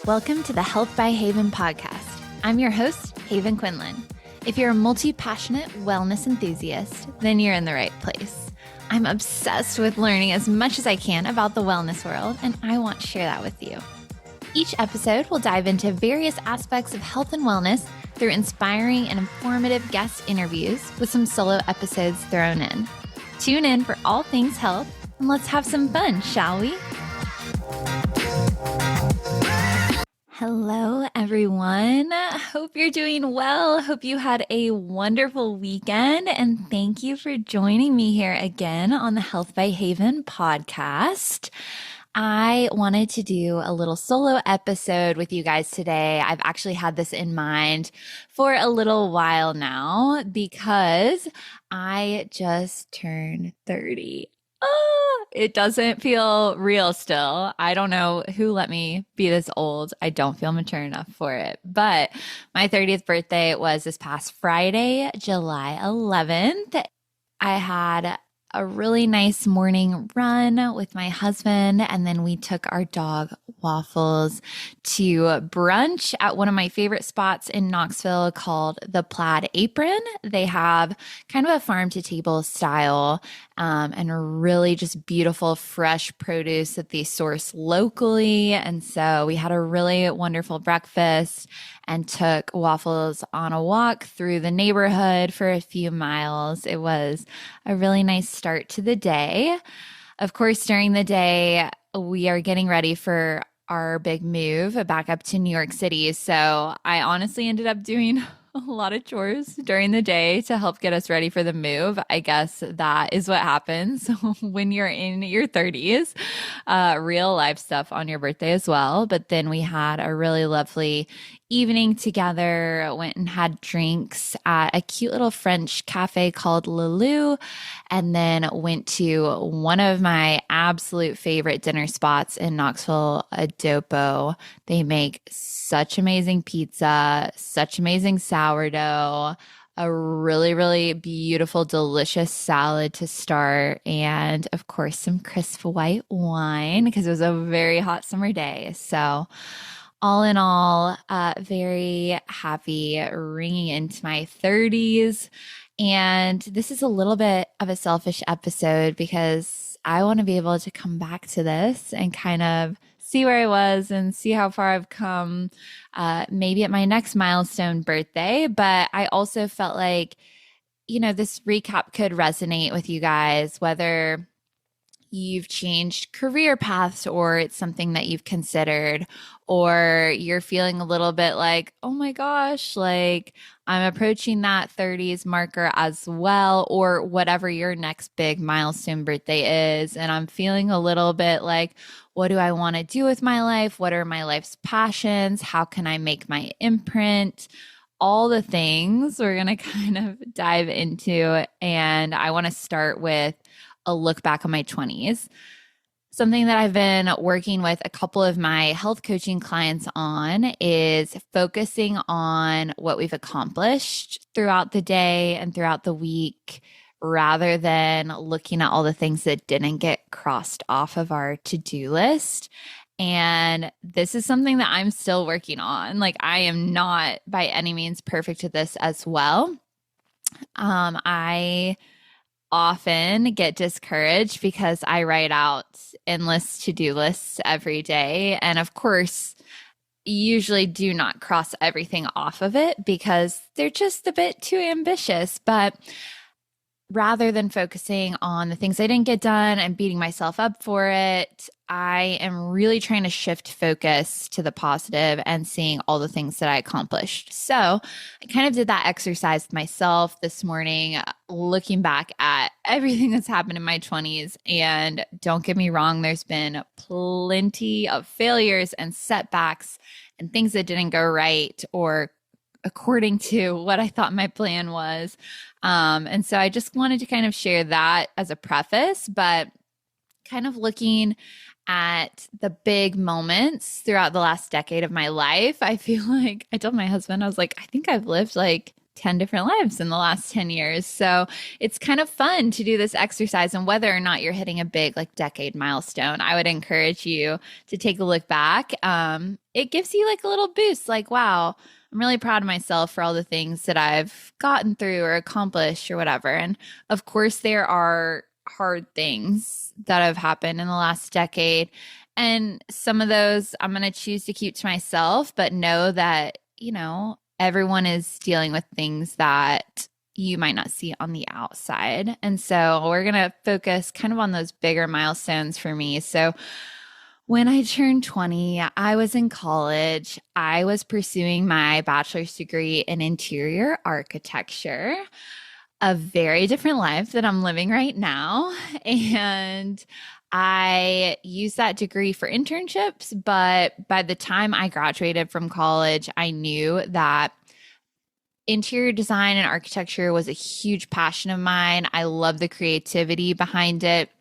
Welcome to the Health by Haven podcast. I'm your host, Haven Quinlan. If you're a multi-passionate wellness enthusiast, then you're in the right place. I'm obsessed with learning as much as I can about the wellness world, and I want to share that with you. Each episode will dive into various aspects of health and wellness through inspiring and informative guest interviews with some solo episodes thrown in. Tune in for all things health, and let's have some fun, shall we? Hello, everyone. Hope you're doing well. Hope you had a wonderful weekend. And thank you for joining me here again on the Health by Haven podcast. I wanted to do a little solo episode with you guys today. I've actually had this in mind for a little while now because I just turned 30. It doesn't feel real still. I don't know who let me be this old. I don't feel mature enough for it. But my 30th birthday was this past Friday, July 11th. I had a really nice morning run with my husband, and then we took our dog Waffles to brunch at one of my favorite spots in Knoxville called the Plaid Apron. They have kind of a farm to table style and really just beautiful fresh produce that they source locally. And so we had a really wonderful breakfast and took Waffles on a walk through the neighborhood for a few miles. It was a really nice start to the day. Of course, during the day, we are getting ready for our big move back up to New York City. So I honestly ended up doing a lot of chores during the day to help get us ready for the move. I guess that is what happens when you're in your 30s, real life stuff on your birthday as well. But then we had a really lovely evening together, went and had drinks at a cute little French cafe called Lulu, and then went to one of my absolute favorite dinner spots in Knoxville, Adobo. They make such amazing pizza, such amazing sourdough, a really, really beautiful, delicious salad to start, and of course, some crisp white wine because it was a very hot summer day. So all in all, very happy, ringing into my 30s. And this is a little bit of a selfish episode because I want to be able to come back to this and kind of see where I was and see how far I've come, maybe at my next milestone birthday. But I also felt like, this recap could resonate with you guys, whether you've changed career paths or it's something that you've considered, or you're feeling a little bit like, oh my gosh, like I'm approaching that 30s marker as well, or whatever your next big milestone birthday is. And I'm feeling a little bit like, what do I want to do with my life? What are my life's passions? How can I make my imprint? All the things we're going to kind of dive into. And I want to start with a look back on my 20s. Something that I've been working with a couple of my health coaching clients on is focusing on what we've accomplished throughout the day and throughout the week, rather than looking at all the things that didn't get crossed off of our to-do list. And this is something that I'm still working on. Like, I am not by any means perfect at this as well. I often get discouraged because I write out endless to-do lists every day. And of course, usually do not cross everything off of it because they're just a bit too ambitious. But rather than focusing on the things I didn't get done and beating myself up for it, I am really trying to shift focus to the positive and seeing all the things that I accomplished. So I kind of did that exercise with myself this morning, looking back at everything that's happened in my 20s. And don't get me wrong, there's been plenty of failures and setbacks and things that didn't go right or according to what I thought my plan was. And so I just wanted to kind of share that as a preface, but kind of looking at the big moments throughout the last decade of my life. I feel like I told my husband, I was like, I think I've lived like 10 different lives in the last 10 years. So it's kind of fun to do this exercise. And whether or not you're hitting a big like decade milestone, I would encourage you to take a look back. It gives you like a little boost, like, wow, I'm really proud of myself for all the things that I've gotten through or accomplished or whatever. And of course, there are hard things that have happened in the last decade. And some of those I'm going to choose to keep to myself, but know that, everyone is dealing with things that you might not see on the outside. And so we're going to focus kind of on those bigger milestones for me. So when I turned 20, I was in college. I was pursuing my bachelor's degree in interior architecture, a very different life that I'm living right now. And I used that degree for internships, but by the time I graduated from college, I knew that interior design and architecture was a huge passion of mine. I love the creativity behind it,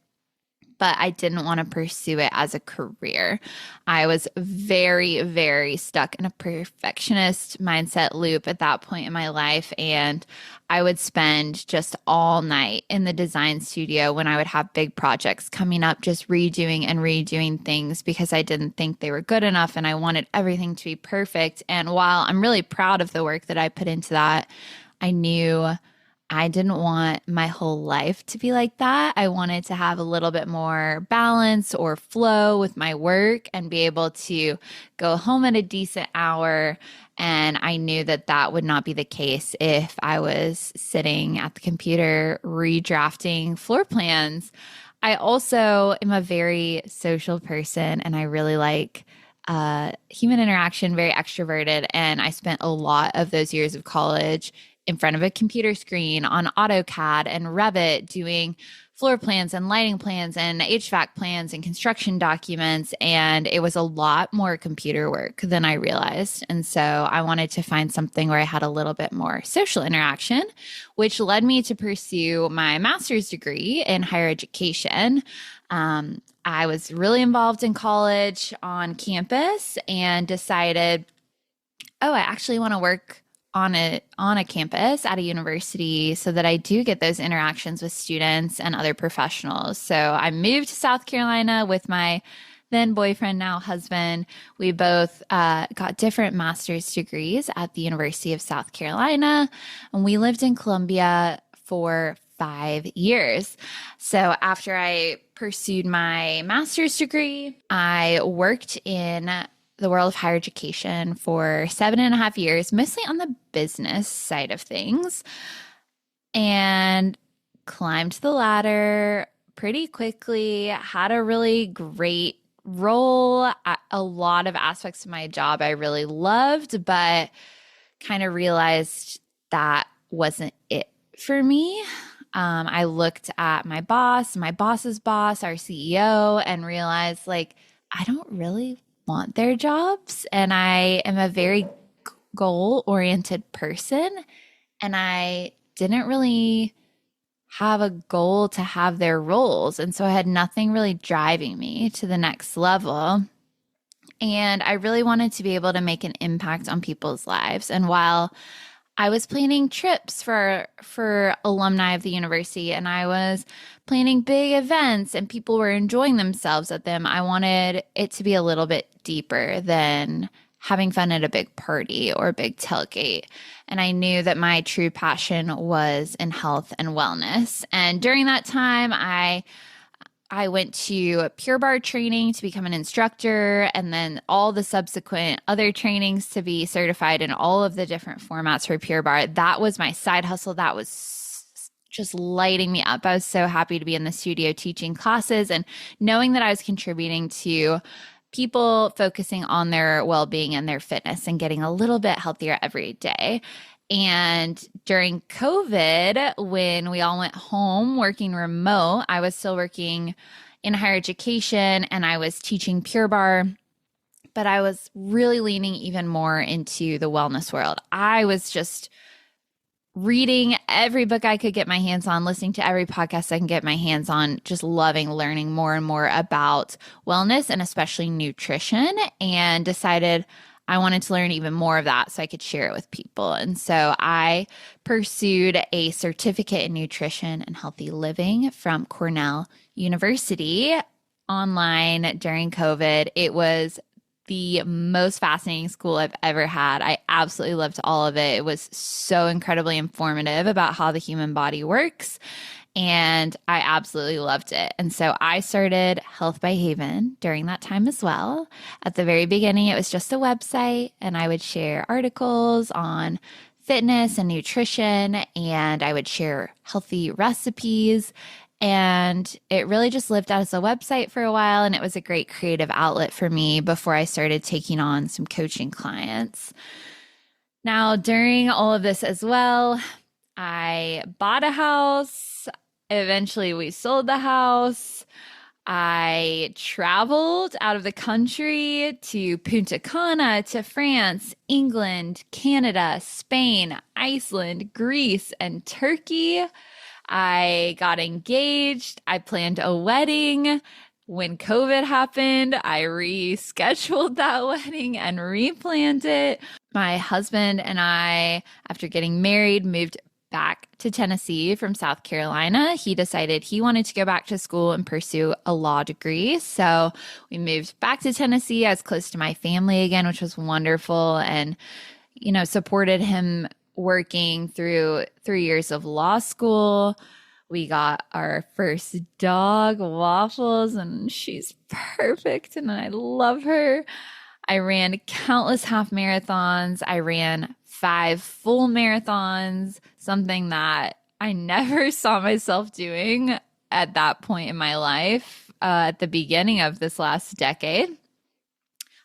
but I didn't want to pursue it as a career. I was very, very stuck in a perfectionist mindset loop at that point in my life. And I would spend just all night in the design studio when I would have big projects coming up, just redoing and redoing things because I didn't think they were good enough and I wanted everything to be perfect. And while I'm really proud of the work that I put into that, I knew I didn't want my whole life to be like that. I wanted to have a little bit more balance or flow with my work and be able to go home at a decent hour. And I knew that that would not be the case if I was sitting at the computer redrafting floor plans. I also am a very social person and I really like human interaction, very extroverted. And I spent a lot of those years of college in front of a computer screen on AutoCAD and Revit doing floor plans and lighting plans and HVAC plans and construction documents. And it was a lot more computer work than I realized. And so I wanted to find something where I had a little bit more social interaction, which led me to pursue my master's degree in higher education. I was really involved in college on campus and decided, I actually want to work on a campus at a university so that I do get those interactions with students and other professionals. So I moved to South Carolina with my then boyfriend, now husband. We both got different master's degrees at the University of South Carolina, and we lived in Columbia for 5 years. So after I pursued my master's degree, I worked in the world of higher education for 7.5 years, mostly on the business side of things, and climbed the ladder pretty quickly, had a really great role. A lot of aspects of my job I really loved, but kind of realized that wasn't it for me. I looked at my boss, my boss's boss, our CEO, and realized like, I don't really want their jobs. And I am a very goal-oriented person. And I didn't really have a goal to have their roles. And so I had nothing really driving me to the next level. And I really wanted to be able to make an impact on people's lives. And while I was planning trips for alumni of the university and I was planning big events and people were enjoying themselves at them, I wanted it to be a little bit deeper than having fun at a big party or a big tailgate. And I knew that my true passion was in health and wellness. And during that time, I went to Pure Barre training to become an instructor, and then all the subsequent other trainings to be certified in all of the different formats for Pure Barre. That was my side hustle. That was just lighting me up. I was so happy to be in the studio teaching classes and knowing that I was contributing to people focusing on their well-being and their fitness and getting a little bit healthier every day. And during COVID, when we all went home working remote, I was still working in higher education and I was teaching Pure Barre, but I was really leaning even more into the wellness world. I was just reading every book I could get my hands on, listening to every podcast I can get my hands on, just loving learning more and more about wellness and especially nutrition, and decided I wanted to learn even more of that so I could share it with people. And so I pursued a certificate in nutrition and healthy living from Cornell University online during COVID. It was the most fascinating school I've ever had. I absolutely loved all of it. It was so incredibly informative about how the human body works. And I absolutely loved it. And so I started Health by Haven during that time as well. At the very beginning, it was just a website, and I would share articles on fitness and nutrition, and I would share healthy recipes. And it really just lived as a website for a while, and it was a great creative outlet for me before I started taking on some coaching clients. Now, during all of this as well, I bought a house. Eventually, we sold the house. I traveled out of the country to Punta Cana, to France, England, Canada, Spain, Iceland, Greece, and Turkey. I got engaged. I planned a wedding. When COVID happened, I rescheduled that wedding and replanned it. My husband and I, after getting married, moved back to Tennessee from South Carolina. He decided he wanted to go back to school and pursue a law degree. So we moved back to Tennessee. I was close to my family again, which was wonderful, and, supported him working through 3 years of law school. We got our first dog, Waffles, and she's perfect, and I love her. I ran countless half marathons. I ran 5 full marathons, something that I never saw myself doing at that point in my life, at the beginning of this last decade.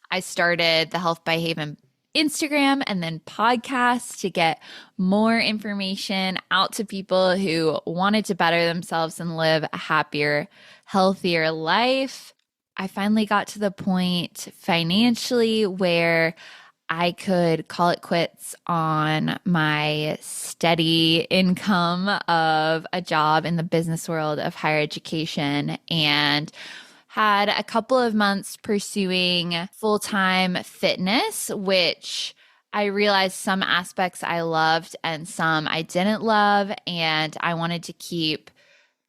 I started the Health by Haven Instagram and then podcasts to get more information out to people who wanted to better themselves and live a happier, healthier life. I finally got to the point financially where I could call it quits on my steady income of a job in the business world of higher education, and had a couple of months pursuing full-time fitness, which I realized some aspects I loved and some I didn't love, and I wanted to keep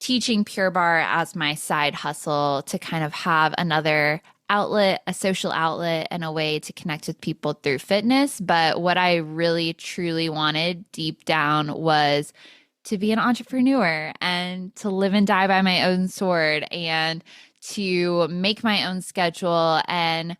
teaching Pure Barre as my side hustle to kind of have another outlet, a social outlet, and a way to connect with people through fitness. But what I really, truly wanted deep down was to be an entrepreneur and to live and die by my own sword, and to make my own schedule and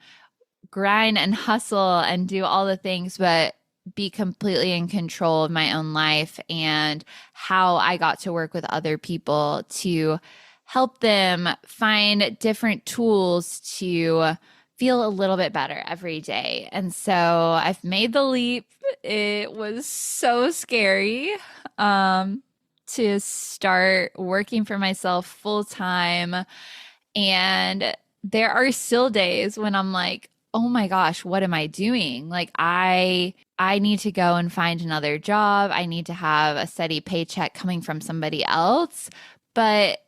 grind and hustle and do all the things, but be completely in control of my own life and how I got to work with other people to help them find different tools to feel a little bit better every day. And so I've made the leap. It was so scary to start working for myself full time. And there are still days when I'm like, oh my gosh, what am I doing? Like I need to go and find another job. I need to have a steady paycheck coming from somebody else. But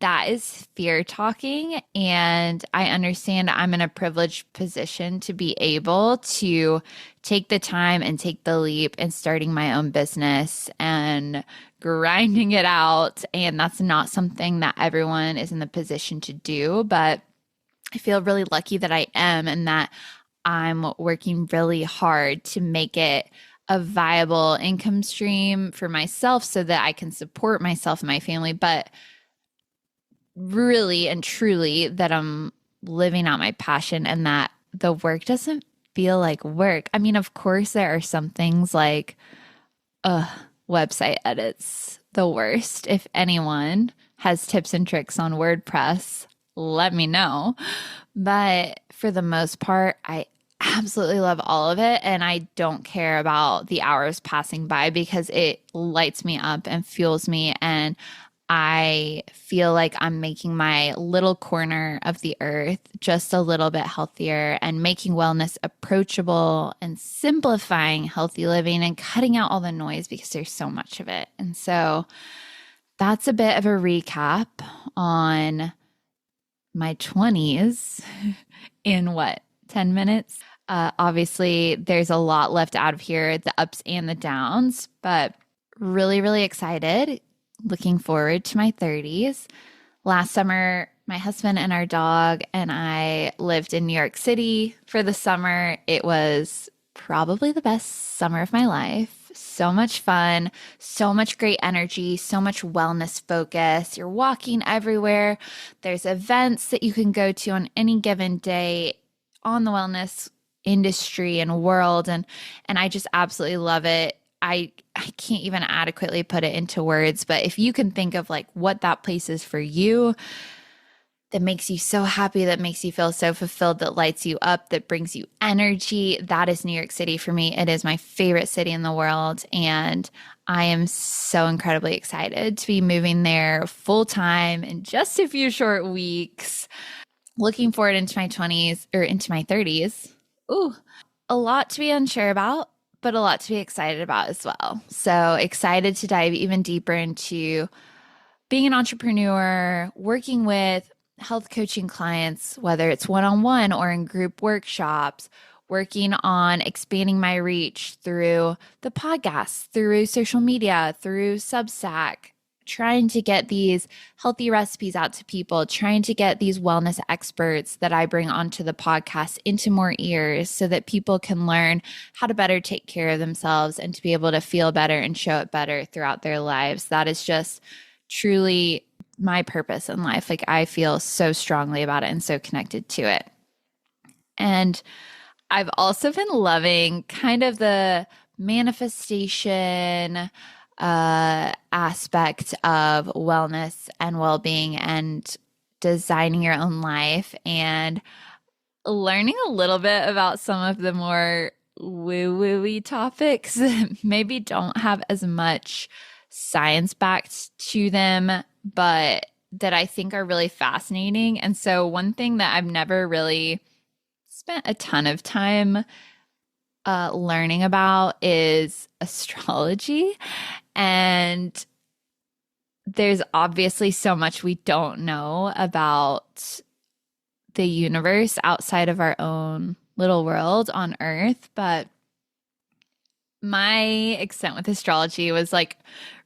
that is fear talking. And I understand I'm in a privileged position to be able to take the time and take the leap in starting my own business and grinding it out. And that's not something that everyone is in the position to do, but I feel really lucky that I am, and that I'm working really hard to make it a viable income stream for myself so that I can support myself and my family, but really and truly that I'm living out my passion and that the work doesn't feel like work. I mean, of course, there are some things like website edits, the worst. If anyone has tips and tricks on WordPress, let me know. But for the most part, I absolutely love all of it. And I don't care about the hours passing by because it lights me up and fuels me. And I feel like I'm making my little corner of the earth just a little bit healthier and making wellness approachable and simplifying healthy living and cutting out all the noise because there's so much of it. And so that's a bit of a recap on my 20s in 10 minutes? Obviously, there's a lot left out of here, the ups and the downs, but really, really excited. Looking forward to my 30s. Last summer, my husband and our dog and I lived in New York City for the summer. It was probably the best summer of my life. So much fun, so much great energy, so much wellness focus. You're walking everywhere. There's events that you can go to on any given day on the wellness industry and world, and I just absolutely love it. I can't even adequately put it into words, but if you can think of like what that place is for you, that makes you so happy, that makes you feel so fulfilled, that lights you up, that brings you energy, that is New York City for me. It is my favorite city in the world, and I am so incredibly excited to be moving there full time in just a few short weeks. Looking forward into my 20s or into my 30s. Ooh, a lot to be unsure about, but a lot to be excited about as well. So excited to dive even deeper into being an entrepreneur, working with health coaching clients, whether it's one-on-one or in group workshops, working on expanding my reach through the podcast, through social media, through Substack, trying to get these healthy recipes out to people, trying to get these wellness experts that I bring onto the podcast into more ears so that people can learn how to better take care of themselves and to be able to feel better and show it better throughout their lives. That is just truly my purpose in life. Like, I feel so strongly about it and so connected to it. And I've also been loving kind of the manifestation aspect of wellness and well-being and designing your own life, and learning a little bit about some of the more woo-woo-y topics that maybe don't have as much science backed to them, but that I think are really fascinating. And so one thing that I've never really spent a ton of time learning about is astrology. And there's obviously so much we don't know about the universe outside of our own little world on Earth. But my extent with astrology was like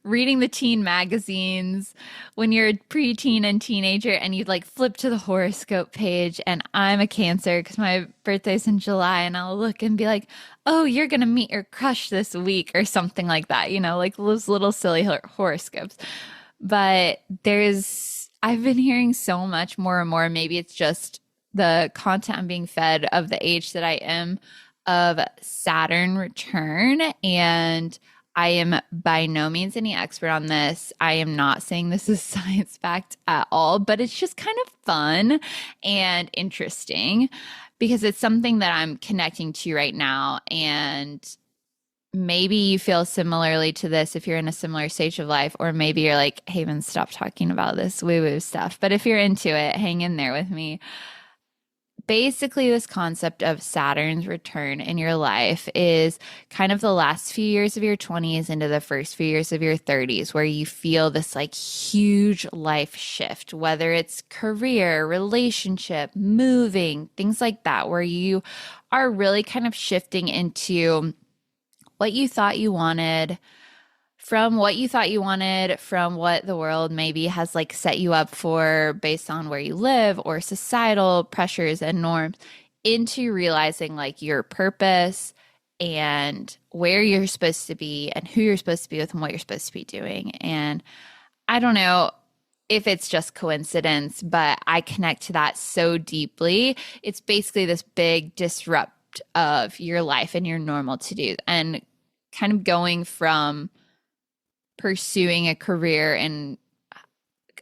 reading the teen magazines when you're a preteen and teenager, and you'd like flip to the horoscope page. And I'm a Cancer because my birthday's in July, and I'll look and be like, oh, you're going to meet your crush this week or something like that, you know, like those little silly horoscopes. But I've been hearing so much more and more. Maybe it's just the content I'm being fed of the age that I am, of Saturn return. And I am by no means any expert on this. I am not saying this is science backed at all, but it's just kind of fun and interesting because it's something that I'm connecting to right now. And maybe you feel similarly to this if you're in a similar stage of life, or maybe you're like, Haven, stop talking about this woo-woo stuff. But if you're into it, hang in there with me. Basically, this concept of Saturn's return in your life is kind of the last few years of your 20s into the first few years of your 30s, where you feel this like huge life shift, whether it's career, relationship, moving, things like that, where you are really kind of shifting into what you thought you wanted, from what the world maybe has like set you up for based on where you live or societal pressures and norms, into realizing like your purpose and where you're supposed to be and who you're supposed to be with and what you're supposed to be doing. And I don't know if it's just coincidence, but I connect to that so deeply. It's basically this big disrupt of your life and your normal to-dos, and kind of going from pursuing a career in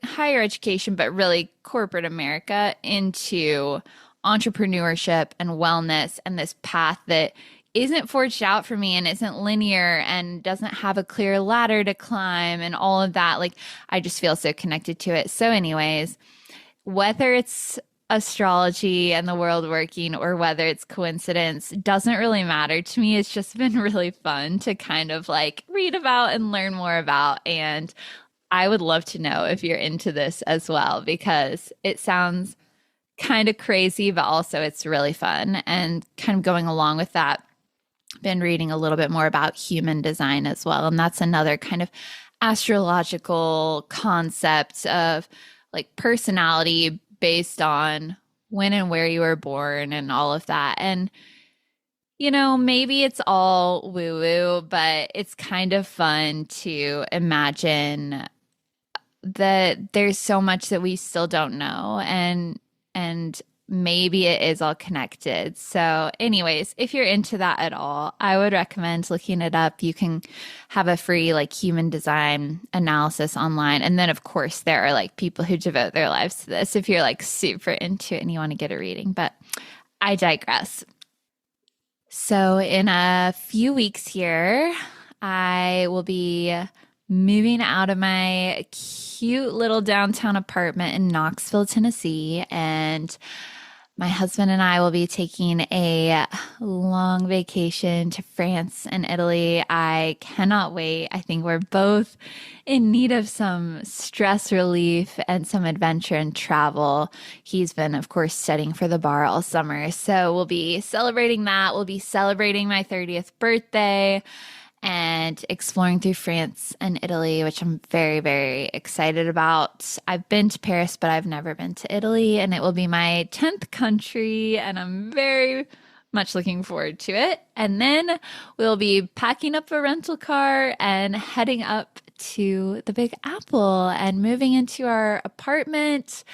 higher education, but really corporate America, into entrepreneurship and wellness, and this path that isn't forged out for me and isn't linear and doesn't have a clear ladder to climb and all of that. Like, I just feel so connected to it. So anyways, whether it's astrology and the world working or whether it's coincidence doesn't really matter to me. It's just been really fun to kind of like read about and learn more about. And I would love to know if you're into this as well, because it sounds kind of crazy, but also it's really fun. And kind of going along with that, been reading a little bit more about human design as well. And that's another kind of astrological concept of like personality based on when and where you were born and all of that. And, maybe it's all woo woo, but it's kind of fun to imagine that there's so much that we still don't know, and maybe it is all connected. So anyways, if you're into that at all, I would recommend looking it up. You can have a free like human design analysis online. And then of course there are like people who devote their lives to this if you're like super into it and you want to get a reading, but I digress. So in a few weeks here, I will be moving out of my cute little downtown apartment in Knoxville, Tennessee, and my husband and I will be taking a long vacation to France and Italy. I cannot wait. I think we're both in need of some stress relief and some adventure and travel. He's been, of course, studying for the bar all summer. So we'll be celebrating that. We'll be celebrating my 30th birthday and exploring through France and Italy, which I'm very, very excited about. I've been to Paris, but I've never been to Italy, and it will be my 10th country, and I'm very much looking forward to it. And then we'll be packing up a rental car and heading up to the Big Apple and moving into our apartment.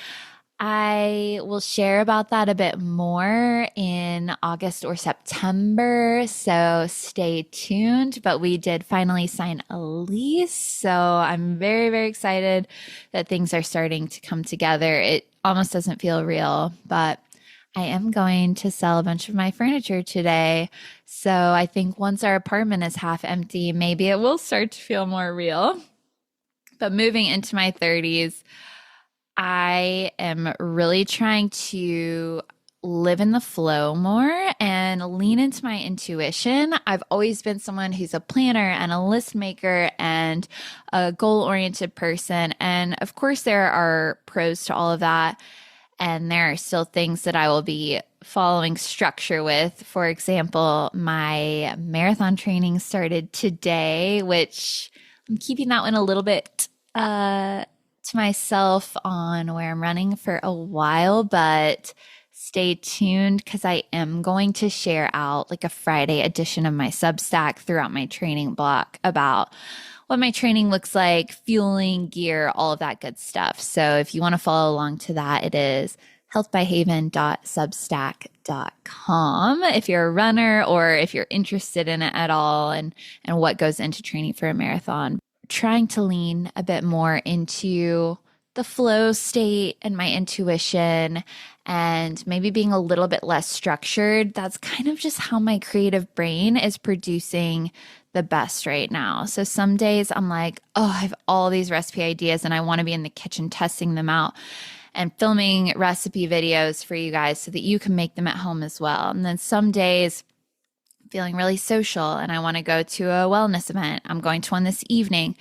I will share about that a bit more in August or September, so stay tuned. But we did finally sign a lease, so I'm very, very excited that things are starting to come together. It almost doesn't feel real, but I am going to sell a bunch of my furniture today. So I think once our apartment is half empty, maybe it will start to feel more real. But moving into my 30s, I am really trying to live in the flow more and lean into my intuition. I've always been someone who's a planner and a list maker and a goal-oriented person. And of course, there are pros to all of that. And there are still things that I will be following structure with. For example, my marathon training started today, which I'm keeping that one a little bit to myself on where I'm running for a while, but stay tuned because I am going to share out like a Friday edition of my Substack throughout my training block about what my training looks like, fueling, gear, all of that good stuff. So if you want to follow along to that, it is healthbyhaven.substack.com if you're a runner or if you're interested in it at all and what goes into training for a marathon. Trying to lean a bit more into the flow state and my intuition and maybe being a little bit less structured. That's kind of just how my creative brain is producing the best right now. So some days I'm like, oh, I have all these recipe ideas and I want to be in the kitchen testing them out and filming recipe videos for you guys so that you can make them at home as well. And then some days feeling really social and I want to go to a wellness event. I'm going to one this evening.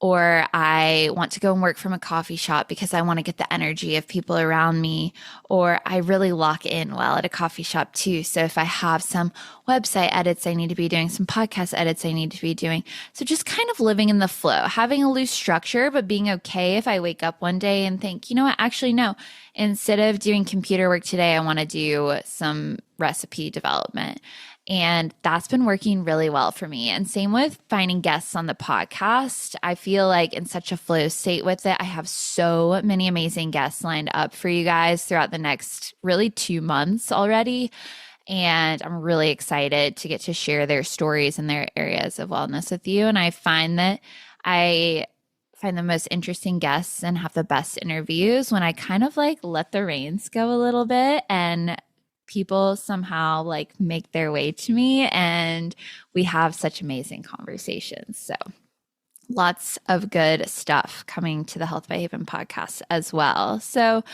Or I want to go and work from a coffee shop because I want to get the energy of people around me. Or I really lock in well at a coffee shop too. So if I have some website edits I need to be doing, some podcast edits I need to be doing. So just kind of living in the flow, having a loose structure, but being okay if I wake up one day and think, you know what, actually, no, instead of doing computer work today, I want to do some recipe development. And that's been working really well for me. And same with finding guests on the podcast. I feel like in such a flow state with it. I have so many amazing guests lined up for you guys throughout the next really 2 months already. And I'm really excited to get to share their stories and their areas of wellness with you. And I find that I find the most interesting guests and have the best interviews when I kind of like let the reins go a little bit and people somehow like make their way to me and we have such amazing conversations. So lots of good stuff coming to the Health by Haven podcast as well. So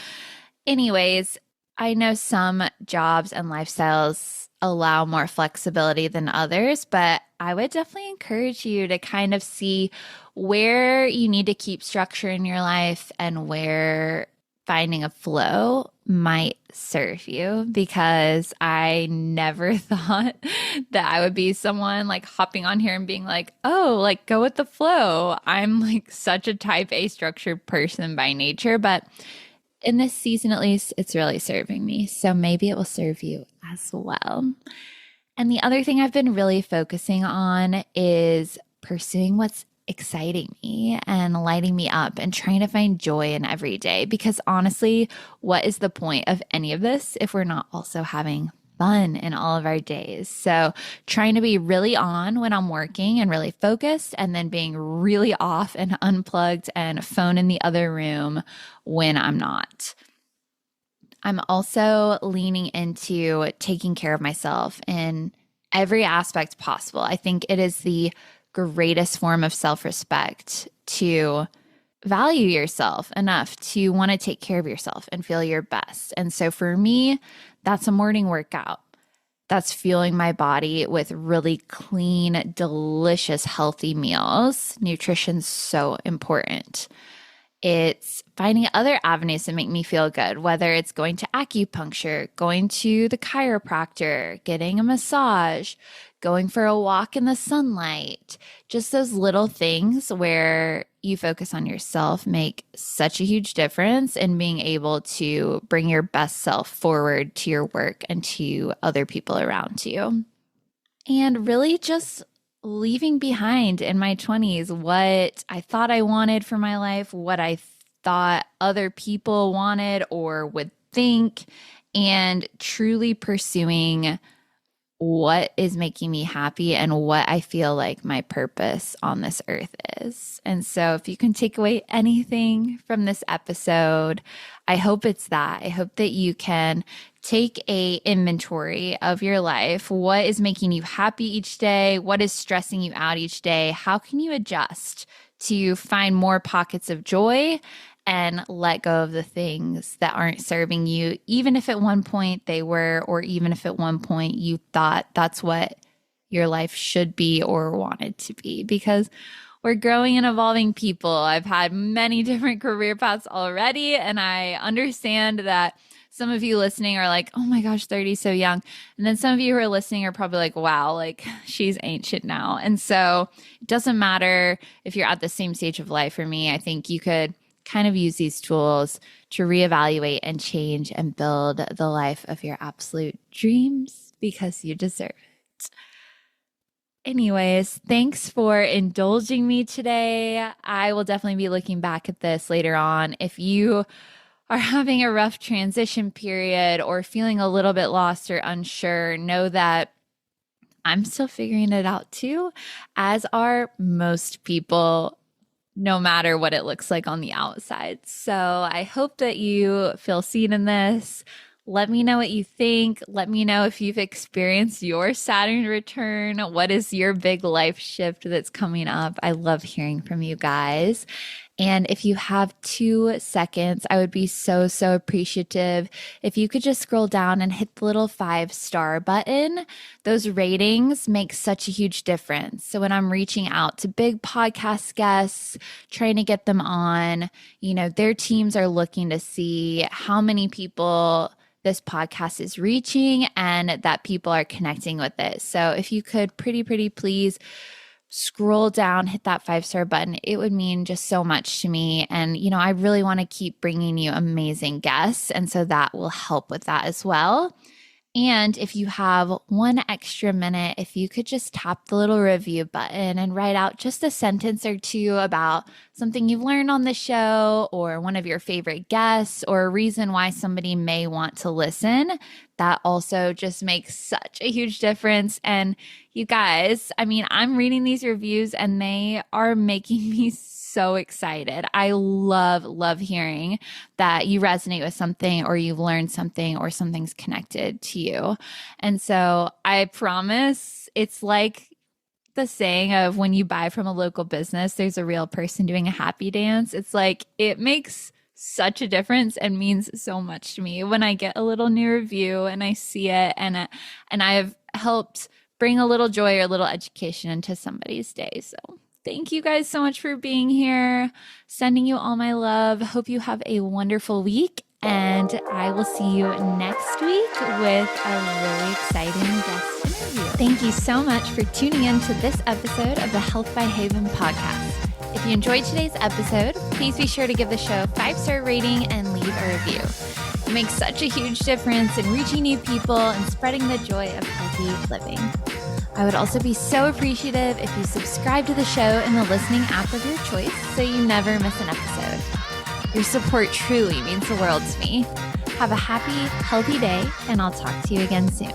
anyways, I know some jobs and lifestyles allow more flexibility than others, but I would definitely encourage you to kind of see where you need to keep structure in your life and where finding a flow might serve you, because I never thought that I would be someone like hopping on here and being like, oh, like go with the flow. I'm like such a type A structured person by nature, but in this season at least, it's really serving me. So maybe it will serve you as well. And the other thing I've been really focusing on is pursuing what's exciting me and lighting me up and trying to find joy in every day. Because honestly, what is the point of any of this if we're not also having fun in all of our days? So trying to be really on when I'm working and really focused, and then being really off and unplugged and phone in the other room when I'm not. I'm also leaning into taking care of myself in every aspect possible. I think it is the greatest form of self-respect to value yourself enough to want to take care of yourself and feel your best. And so for me, that's a morning workout. That's fueling my body with really clean, delicious, healthy meals. Nutrition's so important. It's finding other avenues to make me feel good, whether it's going to acupuncture, going to the chiropractor, getting a massage, going for a walk in the sunlight. Just those little things where you focus on yourself make such a huge difference in being able to bring your best self forward to your work and to other people around you. And really just leaving behind in my 20s what I thought I wanted for my life, what I thought other people wanted or would think, and truly pursuing what is making me happy and what I feel like my purpose on this earth is. And so if you can take away anything from this episode, I hope it's that. I hope that you can take a inventory of your life. What is making you happy each day? What is stressing you out each day? How can you adjust to find more pockets of joy and let go of the things that aren't serving you, even if at one point they were, or even if at one point you thought that's what your life should be or wanted to be? Because we're growing and evolving people. I've had many different career paths already, and I understand that some of you listening are like, oh my gosh, 30 is so young. And then some of you who are listening are probably like, wow, like she's ancient now. And so it doesn't matter if you're at the same stage of life. For me, I think you could kind of use these tools to reevaluate and change and build the life of your absolute dreams, because you deserve it. Anyways, thanks for indulging me today. I will definitely be looking back at this later on. If you are having a rough transition period or feeling a little bit lost or unsure, know that I'm still figuring it out too, as are most people, no matter what it looks like on the outside. So I hope that you feel seen in this. Let me know what you think. Let me know if you've experienced your Saturn return. What is your big life shift that's coming up? I love hearing from you guys. And if you have 2 seconds, I would be so, so appreciative if you could just scroll down and hit the little 5-star button. Those ratings make such a huge difference. So when I'm reaching out to big podcast guests, trying to get them on, their teams are looking to see how many people this podcast is reaching and that people are connecting with it. So if you could pretty please scroll down, hit that 5-star button. It would mean just so much to me. And, I really want to keep bringing you amazing guests. And so that will help with that as well. And if you have 1 extra minute, if you could just tap the little review button and write out just a sentence or 2 about something you've learned on the show, or one of your favorite guests, or a reason why somebody may want to listen, that also just makes such a huge difference. And you guys, I'm reading these reviews and they are making me so excited. I love hearing that you resonate with something, or you've learned something, or something's connected to you. And so I promise it's like the saying of when you buy from a local business, there's a real person doing a happy dance. It's like, it makes such a difference and means so much to me when I get a little new review and I see it, and I've helped bring a little joy or a little education into somebody's day. So Thank you guys so much for being here. Sending you all my love. Hope you have a wonderful week. And I will see you next week with a really exciting guest interview. Thank you so much for tuning in to this episode of the Health by Haven podcast. If you enjoyed today's episode, please be sure to give the show a 5-star rating and leave a review. It makes such a huge difference in reaching new people and spreading the joy of healthy living. I would also be so appreciative if you subscribe to the show in the listening app of your choice so you never miss an episode. Your support truly means the world to me. Have a happy, healthy day, and I'll talk to you again soon.